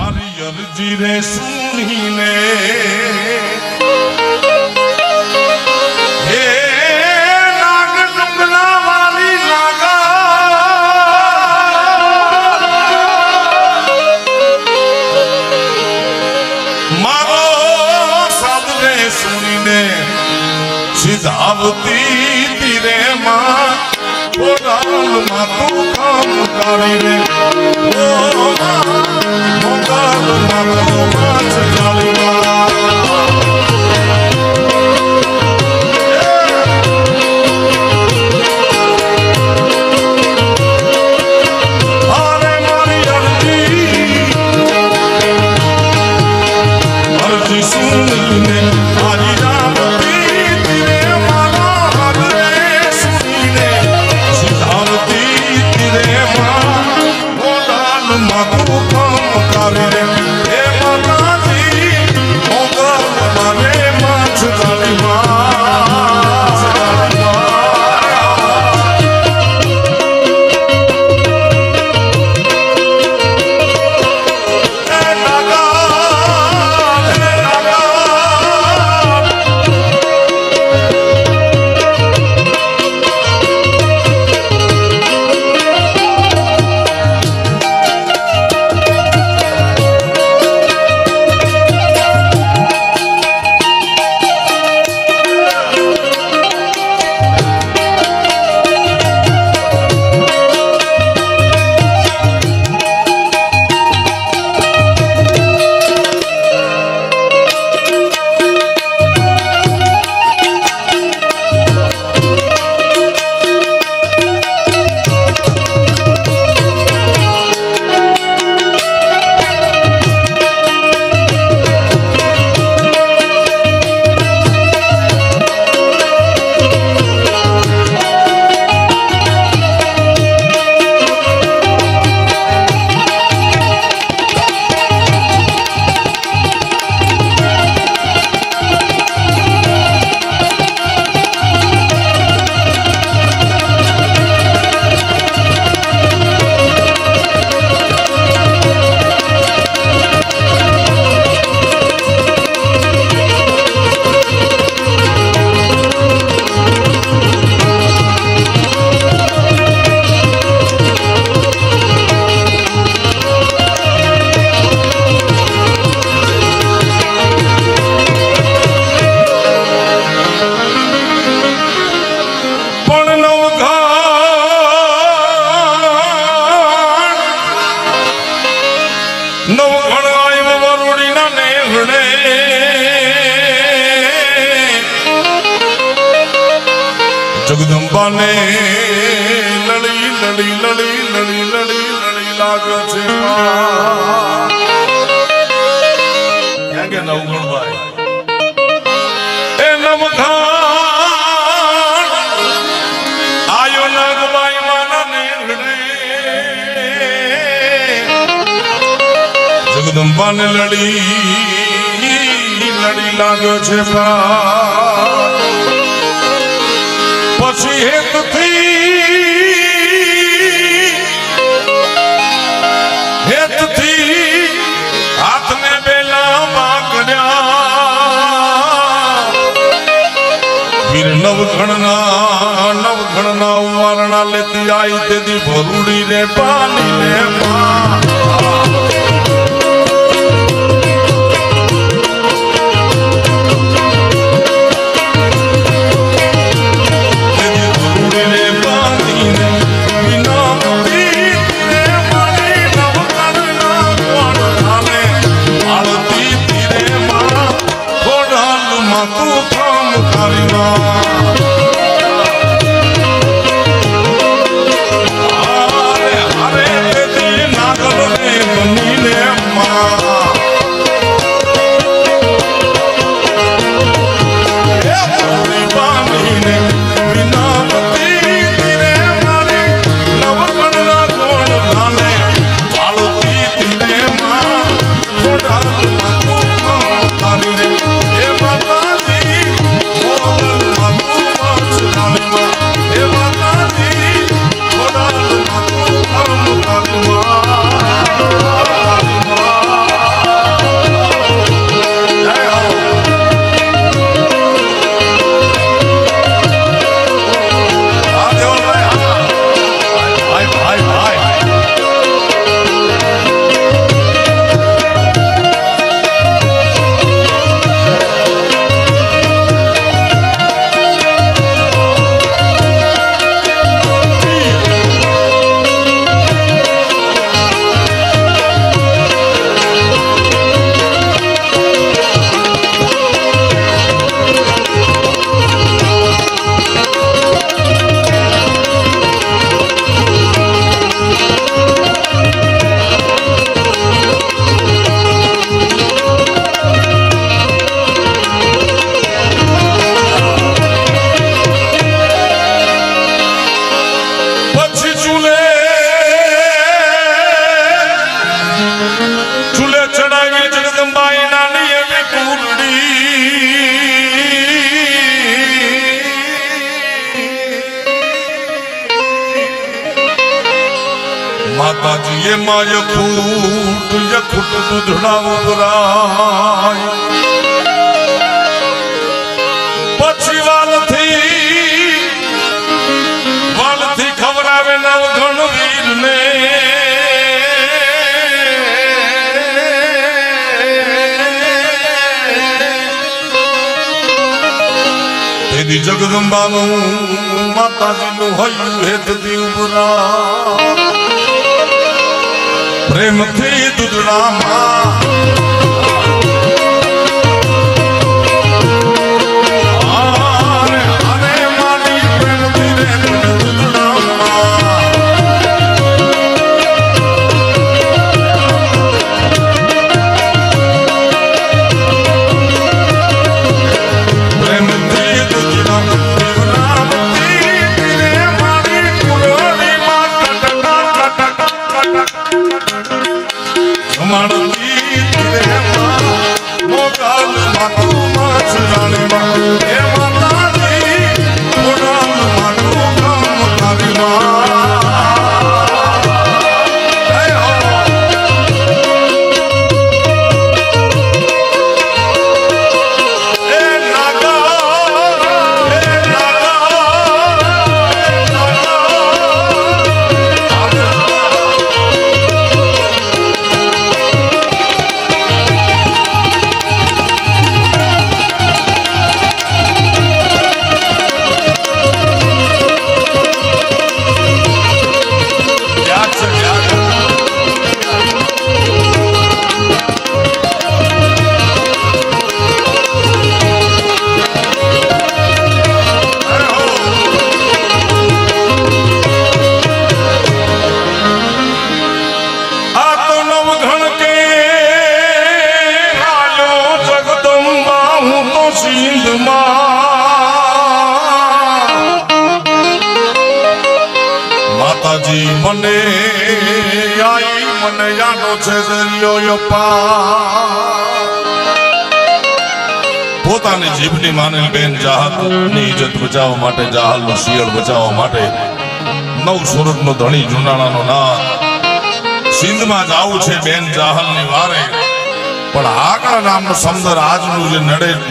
અરજી રે સુનીને હે નાગ ડુંગરા વાલી નાગા મારો સાદ રે સુનીને સિધાવતી તીરે માં મોગલ તું કામ કરી રે મોગલ માચ ગાલીમાં જગદંબા ને લડી લડી લડી લડી લડી લડી લાગે છે ક્યાં કે નવગણભાઈ એ નવખાન આયો નાગબાઈ માના ને જગદંબા ને લડી લડી લાગે છે પછી હેતથી હાથને બેલા માકડ્યા વીર નવઘણના વારણા લેતી આઈ તેથી ભરૂડી રે પાણી રે નાગલ એમાં યખૂટ દૂધડા ઉભરાય પછી વાલથી ખવડાવે નવઘણ વીરને તેથી જગદંબાનું માતાજીનું હૈયું હેતથી ઉભરા પ્રેમથી દૂધડામાં માતાજી મને આઈ મને યાદો છે દરિયો પોતાની જીભની માનેલ બેન જાહલની ઇજ્જત બચાવવા માટે જાહલનું શિયળ બચાવવા માટે નવ સુરતનો ધણી જુનાણાનો નાથ સિંધમાં જાવું છે બેન જાહલની વારે પણ આકડા નામનો સમદર આજનું જે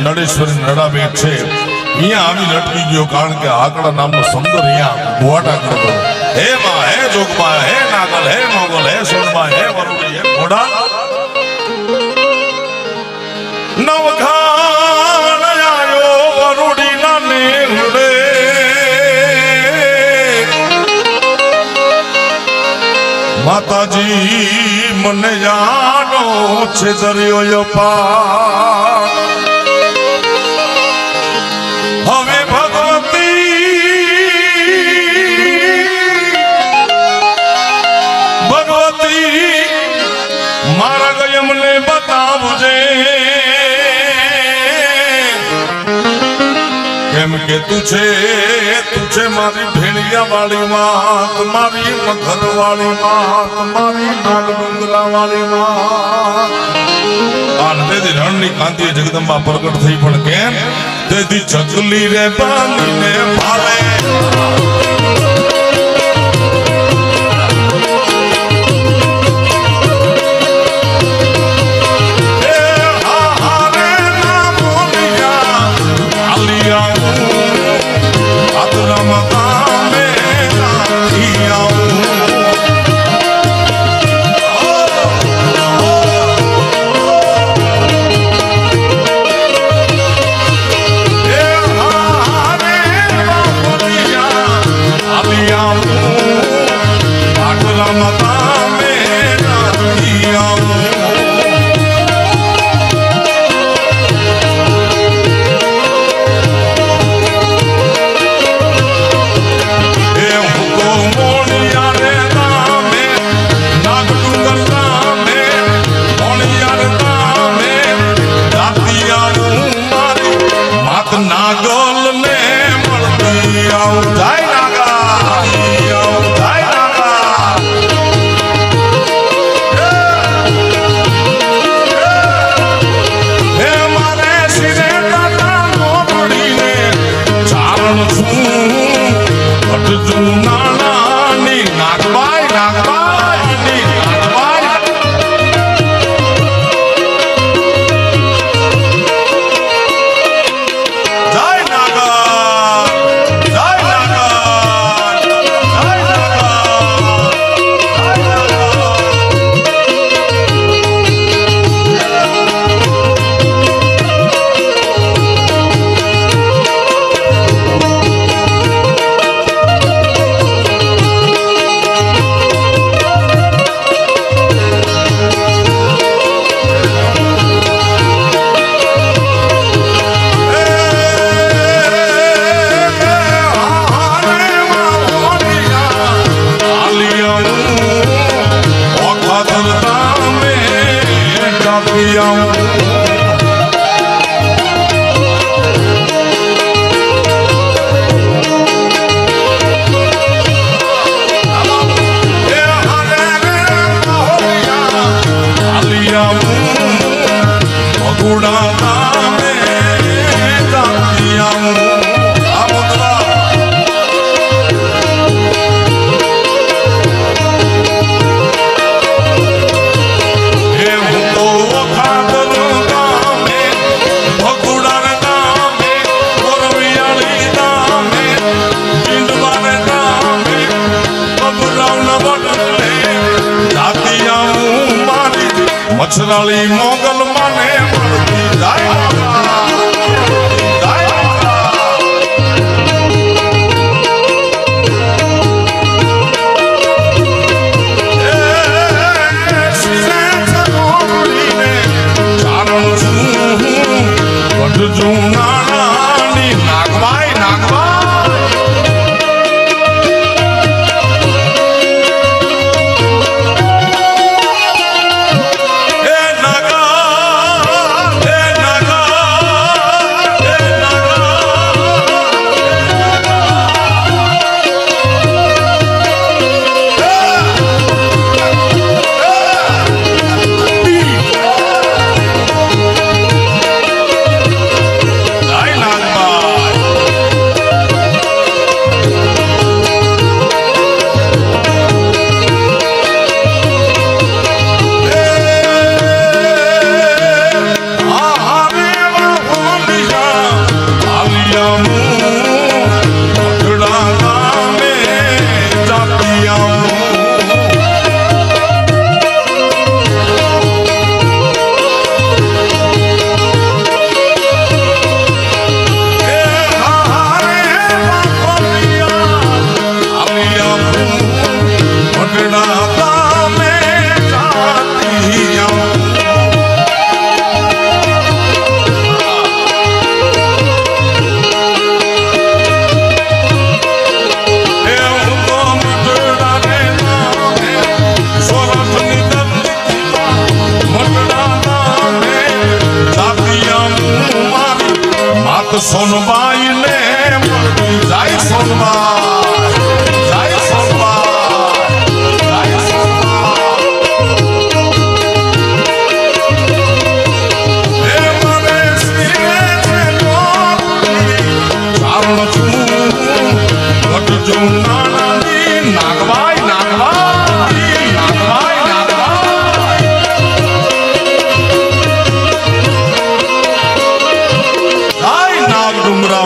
નડેશ્વરી નડાબેટ છે અહીંયા આવી લટકી ગયો કારણ કે આકડા નામનો સમદર અહીંયા ગોવાટા કરતો હે માં હે જોગમાં હે નાગલ હે મોગલ હે સોનમાં હે વરુડી હે ઘોડા નવઘાન આયો વરુડી ના નેહડે માતાજી મને યાદો છે દરિયો પાર હવે ભગવતી મારા ગયમને બતાવજે કેમ કે તું છે મારી ભેણિયા વાળી માં મારી મગર વાળી માં મારી નાગ ડુંગરા વાળી માં તેથી રણની કાંતિએ જગદંબા પ્રગટ થઈ પણ કેમ તેથી ચકલી રે બાંધીને ભાલે જાતી આવું મચ્છરાળી મોગલ માને મળતી જાય જૂનાની નાગવાય નાગવાય સોનબાઈ ને જાય સોનબાઈ જાય સોનબાઈ જાય સોનબાઈ એ મને સીને છે ચારણ છું વટ જૂનાની નાગવાઈ નાગવાઈ નાગવાઈ નાગવાઈ નાગ ડુમરા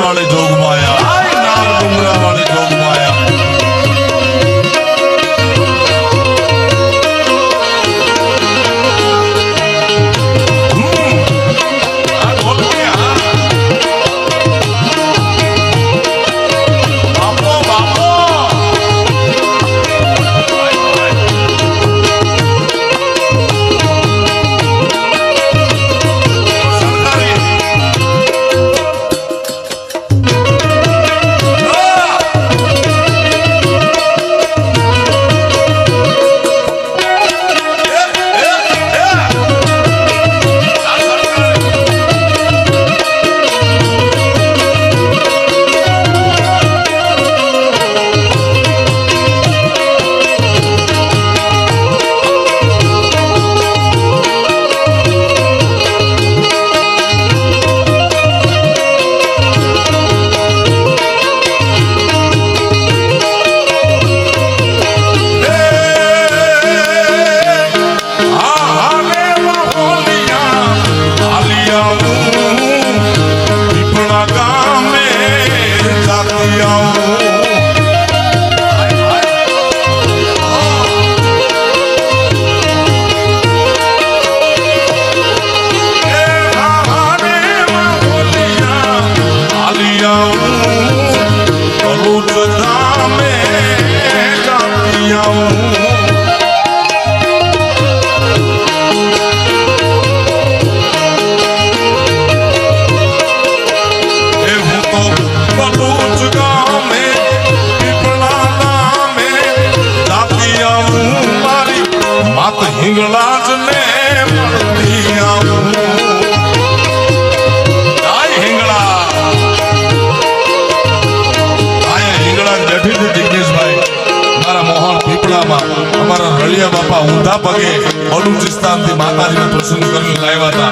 મોઢા પગે બલુચિસ્તાનથી માતાજીને પ્રસન્ન કરીને લાવ્યા હતા.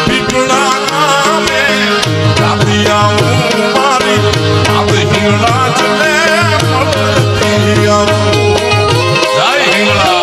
પીપળા ગામે રાતી આવું મારી આપણે હિંગળા ચલે મળતી આવું. જય હિંગળા.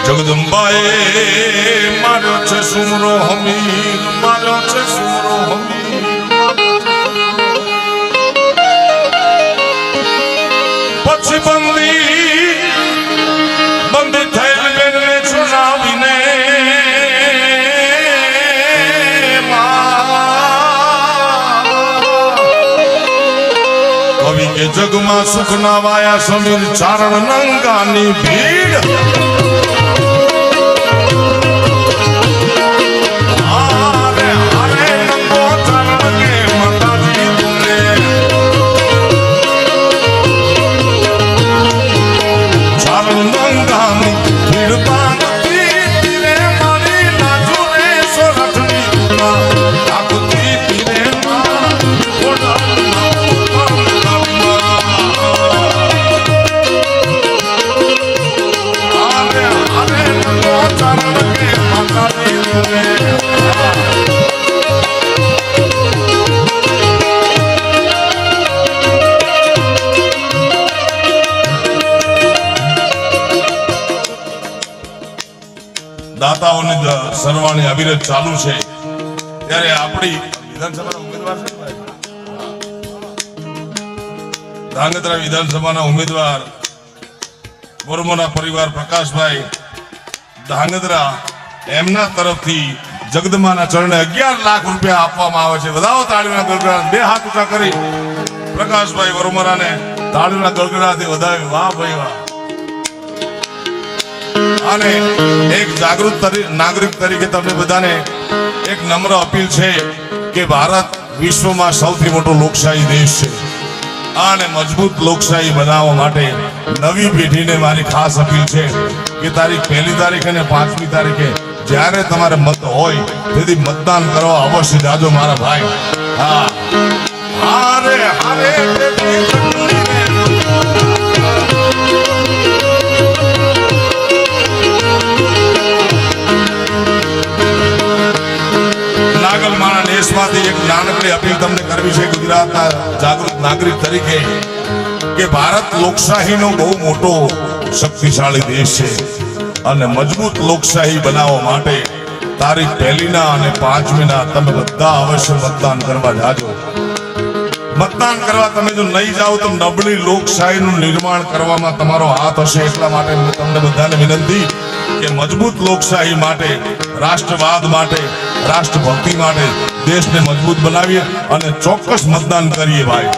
જગદંબાએ માર્યો છે સુમરો હમીર, માર્યો છે સુમરો હમીર. પછી બંદી થયેલ બેનને છુડાવીને કવિ કે જગમાં સુખ ના વાયા સમીર ચારણ નંગાની ભીડ. દાતાઓની સરવાણી અવિરત ચાલુ છે ત્યારે આપણી વિધાનસભાના ઉમેદવાર છે ધાંગધ્રા વિધાનસભાના ઉમેદવાર વરમોના પરિવાર પ્રકાશભાઈ ધાંગધ્રા એમના તરફથી જગદમાના ચરણે 11 લાખ રૂપિયા આપવામાં આવે છે. વધાવો તાળીઓના ગણગણાટ. બે હાથ ઊંચા કરી પ્રકાશભાઈ વરમોરાને તાળીના ગળગડાથી વધાવે. વાહ ભાઈ વાહ. અને એક જાગૃત નાગરિક તરીકે તમને બધાને એક નમ્ર અપીલ છે કે ભારત વિશ્વમાં સૌથી મોટો લોકશાહી દેશ છે અને મજબૂત લોકશાહી બનાવવા માટે નવી પેઢીને મારી ખાસ અપીલ છે કે તારીખ 1 તારીખ અને 5મી તારીખે જ્યારે તમારે મત હોય તેથી મતદાન કરવા અવશ્ય જાજો મારા ભાઈ. હા હારે હારે નાગલમાના દેશમાંથી એક નાનકડી અપીલ તમને કરવી છે ગુજરાતના જાગૃત નાગરિક તરીકે કે ભારત લોકશાહીનો બહુ મોટો શક્તિશાળી દેશ છે અને મજબૂત લોકશાહી બનાવવા માટે તારીખ 1 અને 5મીના તમે બધા અવશ્ય મતદાન કરવા જાજો. મતદાન કરવા તમે જો નહીં જાઓ તો નબળી લોકશાહીનું નિર્માણ કરવામાં તમારો હાથ હશે. એટલા માટે તમને બધાને વિનંતી કે મજબૂત લોકશાહી માટે, રાષ્ટ્રવાદ માટે, રાષ્ટ્રભક્તિ માટે દેશને મજબૂત બનાવીએ અને ચોક્કસ મતદાન કરીએ ભાઈ.